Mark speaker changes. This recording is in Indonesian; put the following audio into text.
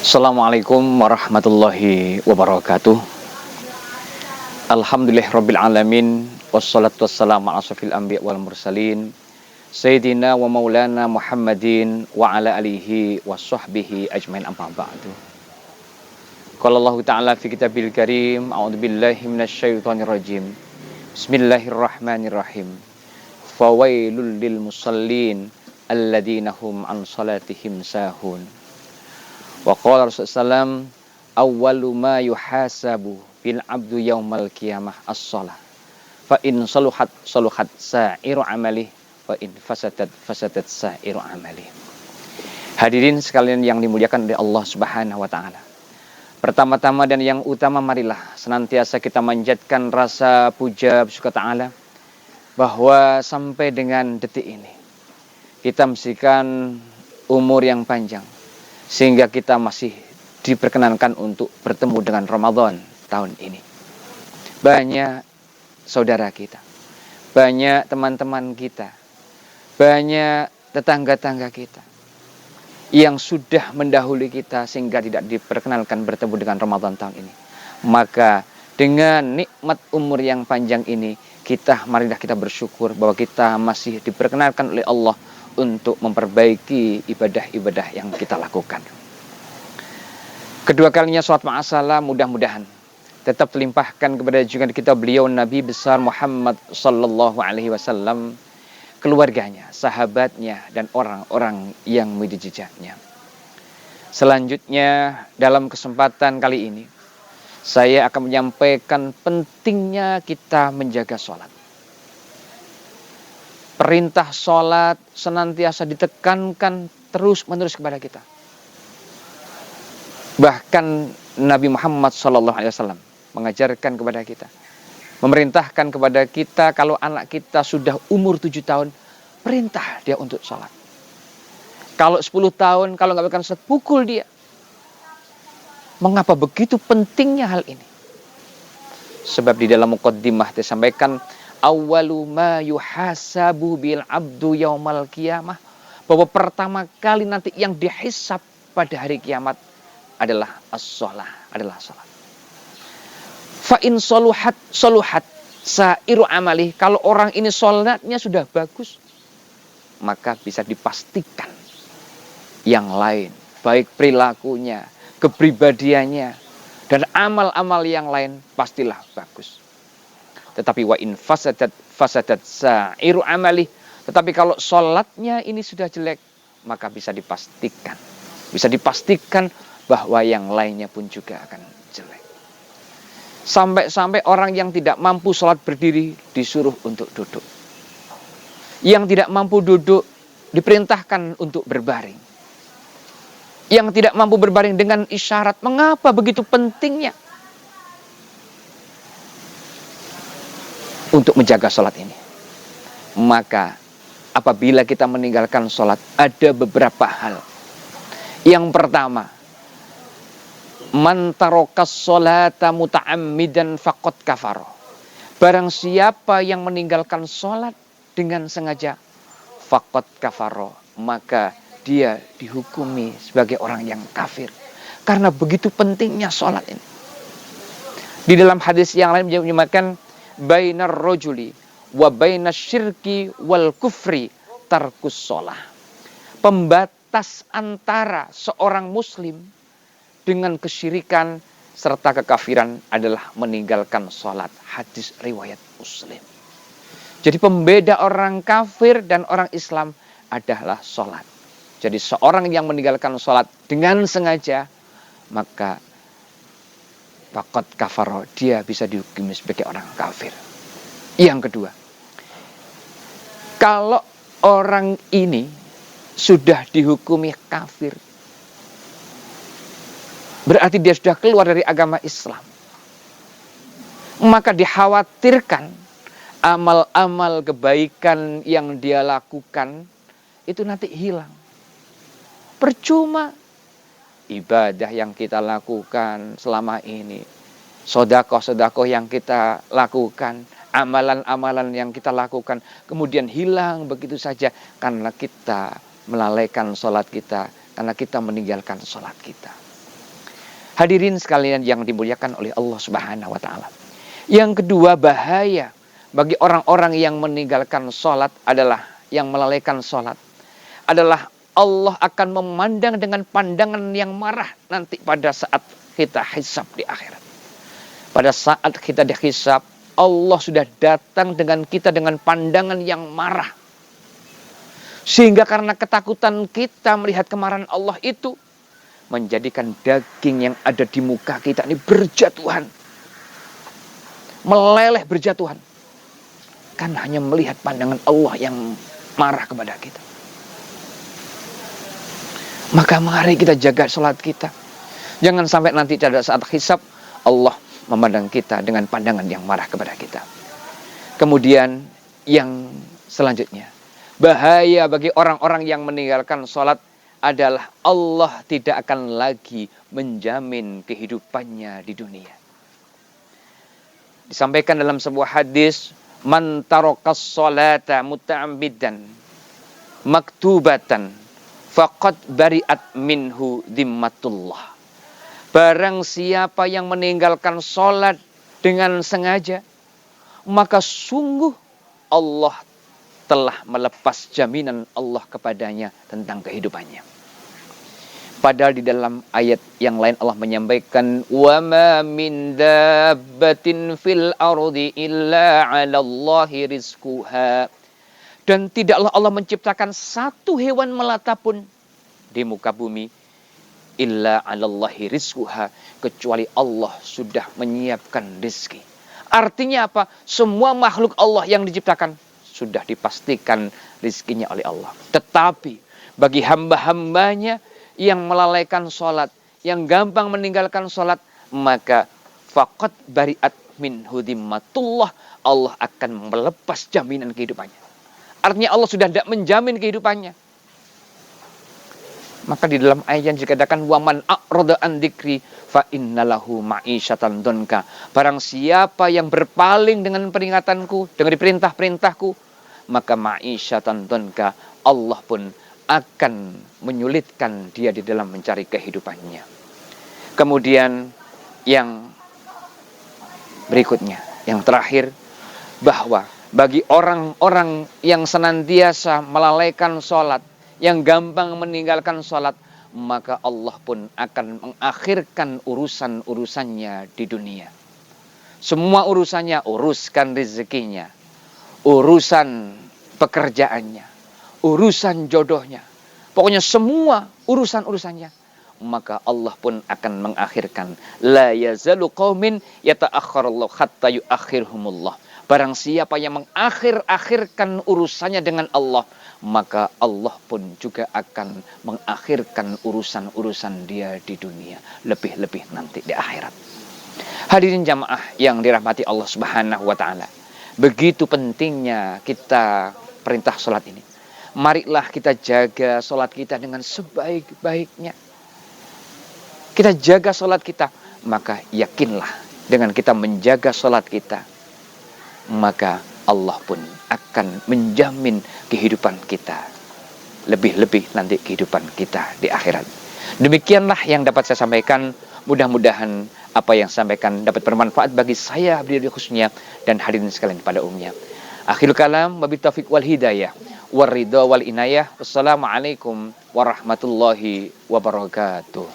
Speaker 1: Assalamualaikum warahmatullahi wabarakatuh. Alhamdulillahirabbil alamin wassalatu wassalamu ala asrofil anbiya wal mursalin Sayyidina wa maulana Muhammadin wa ala alihi wa sahbihi ajmain amma ba'du. Qala Allah Ta'ala fi kitabil karim, a'udzubillahi minasyaitonir rajim. Bismillahirrahmanirrahim. Fawailul lil musallin alladzina hum an salatihim sahun. Wa qala Rasulullah awwalu ma yuhasabu bil abdu yaumal qiyamah as-shalah. Fa in saluhat saluhat sa'iru amali wa in fasadat sa'iru amali. Hadirin sekalian yang dimuliakan oleh Allah Subhanahu wa taala. Pertama-tama dan yang utama, marilah senantiasa kita manjatkan rasa puja bersyukur taala bahwa sampai dengan detik ini kita mestikan umur yang panjang sehingga kita masih diperkenankan untuk bertemu dengan Ramadan tahun ini. Banyak saudara kita, banyak teman-teman kita, banyak tetangga-tangga kita yang sudah mendahului kita sehingga tidak diperkenalkan bertemu dengan Ramadan tahun ini. Maka dengan nikmat umur yang panjang ini, marilah kita bersyukur bahwa kita masih diperkenalkan oleh Allah untuk memperbaiki ibadah-ibadah yang kita lakukan. Kedua kalinya salat ma'asalah, mudah-mudahan tetap terlimpahkan kepada junjungan kita beliau Nabi besar Muhammad sallallahu alaihi wasallam, keluarganya, sahabatnya, dan orang-orang yang mengikuti jejaknya. Selanjutnya, dalam kesempatan kali ini, saya akan menyampaikan pentingnya kita menjaga sholat. Perintah sholat senantiasa ditekankan terus-menerus kepada kita. Bahkan Nabi Muhammad SAW mengajarkan kepada kita, memerintahkan kepada kita kalau anak kita sudah umur 7 tahun, perintah dia untuk sholat. Kalau 10 tahun, kalau nggak sholat, pukul dia. Mengapa begitu pentingnya hal ini? Sebab di dalam muqaddimah disampaikan, awwalu ma yuhasabu bil abdu yaumal qiyamah, bahwa pertama kali nanti yang dihisab pada hari kiamat adalah as-shalah, adalah salat. Fa in saluhat saluhat sa'iru amali, kalau orang ini salatnya sudah bagus, maka bisa dipastikan yang lain, baik perilakunya, kepribadiannya, dan amal-amal yang lain pastilah bagus. Tetapi wa in fasadat sa'iru amali, tetapi kalau sholatnya ini sudah jelek, maka bisa dipastikan bahwa yang lainnya pun juga akan jelek. Sampai-sampai orang yang tidak mampu sholat berdiri disuruh untuk duduk. Yang tidak mampu duduk diperintahkan untuk berbaring. Yang tidak mampu berbaring dengan isyarat. Mengapa begitu pentingnya untuk menjaga sholat ini? Maka apabila kita meninggalkan sholat, ada beberapa hal. Yang pertama, man tarokas sholata muta'ammidan faqad kafaro. Barang siapa yang meninggalkan sholat dengan sengaja, faqad kafaro, maka dia dihukumi sebagai orang yang kafir. Karena begitu pentingnya sholat ini. Di dalam hadis yang lain menyebutkan bainar rajuli wa bainas syirki wal kufri tarkus sholah. Pembatas antara seorang muslim dengan kesyirikan serta kekafiran adalah meninggalkan sholat. Hadis riwayat Muslim. Jadi pembeda orang kafir dan orang Islam adalah sholat. Jadi seorang yang meninggalkan sholat dengan sengaja, maka faqad kafaro, dia bisa dihukumi sebagai orang kafir. Yang kedua, kalau orang ini sudah dihukumi kafir, berarti dia sudah keluar dari agama Islam. Maka dikhawatirkan amal-amal kebaikan yang dia lakukan itu nanti hilang. Percuma ibadah yang kita lakukan selama ini, sedekah-sedekah yang kita lakukan, amalan-amalan yang kita lakukan, kemudian hilang begitu saja karena kita melalaikan sholat kita, karena kita meninggalkan sholat kita. Hadirin sekalian yang dimuliakan oleh Allah Subhanahu wa taala. Yang kedua, bahaya bagi orang-orang yang meninggalkan sholat adalah, yang melalaikan sholat adalah, Allah akan memandang dengan pandangan yang marah nanti pada saat kita hisab di akhirat. Pada saat kita dihisab, Allah sudah datang dengan kita dengan pandangan yang marah. Sehingga karena ketakutan kita melihat kemarahan Allah itu, menjadikan daging yang ada di muka kita ini berjatuhan. Meleleh berjatuhan. Karena hanya melihat pandangan Allah yang marah kepada kita. Maka mari kita jaga sholat kita. Jangan sampai nanti pada saat hisab, Allah memandang kita dengan pandangan yang marah kepada kita. Kemudian yang selanjutnya, bahaya bagi orang-orang yang meninggalkan sholat adalah Allah tidak akan lagi menjamin kehidupannya di dunia. Disampaikan dalam sebuah hadis, man tarakas sholata muta'ammidan maktubatan faqad bari'at minhu dhimmatullah. Barang siapa yang meninggalkan sholat dengan sengaja, maka sungguh Allah telah melepas jaminan Allah kepadanya tentang kehidupannya. Padahal di dalam ayat yang lain Allah menyampaikan, wa ma min dabbatin fil ardi illa 'alallahi rizquha. Dan tidaklah Allah menciptakan satu hewan melata pun di muka bumi illa 'alallahi rizquha, kecuali Allah sudah menyiapkan rezeki. Artinya apa? Semua makhluk Allah yang diciptakan sudah dipastikan rizkinya oleh Allah. Tetapi bagi hamba-hambanya yang melalaikan sholat, yang gampang meninggalkan sholat, maka faqad bari'at minhu dhimmatullah, Allah akan melepas jaminan kehidupannya. Artinya Allah sudah tidak menjamin kehidupannya. Maka di dalam ayat yang dikatakan waman a'rada an dzikri fa innalahu ma'isyatan donka. Barang siapa yang berpaling dengan peringatanku, dengan perintah-perintahku, maka ma'isyatan donka, Allah pun akan menyulitkan dia di dalam mencari kehidupannya. Kemudian yang berikutnya, yang terakhir, bahwa bagi orang-orang yang senantiasa melalaikan sholat, yang gampang meninggalkan sholat, maka Allah pun akan mengakhirkan urusan-urusannya di dunia. Semua urusannya, uruskan rezekinya, urusan pekerjaannya, urusan jodohnya, pokoknya semua urusan-urusannya, maka Allah pun akan mengakhirkan. La yazalu qaumin yata'akhkharullahu hatta yuakhirhumullah. Barang siapa yang mengakhirkan urusannya dengan Allah, maka Allah pun juga akan mengakhirkan urusan-urusan dia di dunia, lebih-lebih nanti di akhirat. Hadirin jamaah yang dirahmati Allah Subhanahu wa taala. Begitu pentingnya kita perintah salat ini. Marilah kita jaga salat kita dengan sebaik-baiknya. Kita jaga salat kita, maka yakinlah dengan kita menjaga salat kita, maka Allah pun akan menjamin kehidupan kita, lebih-lebih nanti kehidupan kita di akhirat. Demikianlah yang dapat saya sampaikan. Mudah-mudahan apa yang saya sampaikan dapat bermanfaat bagi saya, Abdi khususnya, dan hadirin sekalian pada umumnya. Akhirul kalam, wabillahi taufiq wal hidayah, war ridha wal inayah. Wassalamualaikum warahmatullahi wabarakatuh.